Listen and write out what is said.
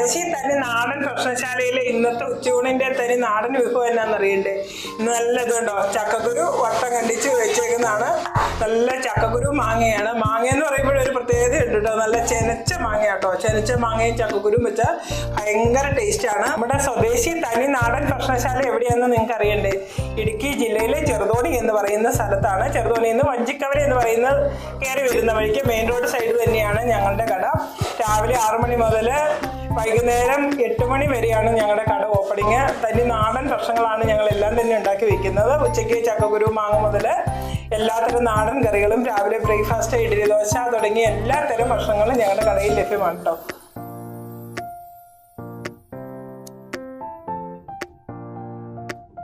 സ്വദേശി തനി നാടൻ ഭക്ഷണശാലയിലെ ഇന്നത്തെ ഉച്ചയൂണിന്റെ തനി നാടൻ വിഭവം എന്നാന്നറിയണ്ടേ? ഇന്ന് നല്ല ഇതുണ്ടോ, ചക്കക്കുരു വട്ടം കണ്ടിച്ച് വെച്ചേക്കുന്നതാണ്. നല്ല ചക്കക്കുരു മാങ്ങയാണ്. മാങ്ങ എന്ന് പറയുമ്പോൾ ഒരു പ്രത്യേകത ഉണ്ട് കേട്ടോ, നല്ല ചെനച്ച മാങ്ങ കേട്ടോ. ചെനച്ച മാങ്ങയും ചക്കക്കുരും വെച്ചാൽ ഭയങ്കര ടേസ്റ്റാണ്. നമ്മുടെ സ്വദേശി തനി നാടൻ ഭക്ഷണശാല എവിടെയാണെന്ന് നിങ്ങൾക്ക് അറിയണ്ടേ? ഇടുക്കി ജില്ലയിലെ ചെറുതോണി എന്ന് പറയുന്ന സ്ഥലത്താണ്. ചെറുതോണിയിൽ നിന്ന് വഞ്ചിക്കവല എന്ന് പറയുന്നത് കയറി വരുന്ന വഴിക്ക് മെയിൻ റോഡ് സൈഡ് തന്നെയാണ് ഞങ്ങളുടെ കട. രാവിലെ 6 മണി മുതൽ വൈകുന്നേരം 8 മണി വരെയാണ് ഞങ്ങളുടെ കട ഓപ്പണിങ്. തനി നാടൻ ഭക്ഷണങ്ങളാണ് ഞങ്ങൾ എല്ലാം തന്നെ ഉണ്ടാക്കി വെക്കുന്നത്. ഉച്ചയ്ക്ക് ചക്കക്കുരു മാങ്ങ മുതൽ എല്ലാത്തരം നാടൻ കറികളും രാവിലെ ബ്രേക്ക്ഫാസ്റ്റ്, ഇഡ്ഡലി, ദോശ തുടങ്ങിയ എല്ലാത്തരം ഭക്ഷണങ്ങളും ഞങ്ങളുടെ കടയിൽ ലഭ്യമാണ് കേട്ടോ.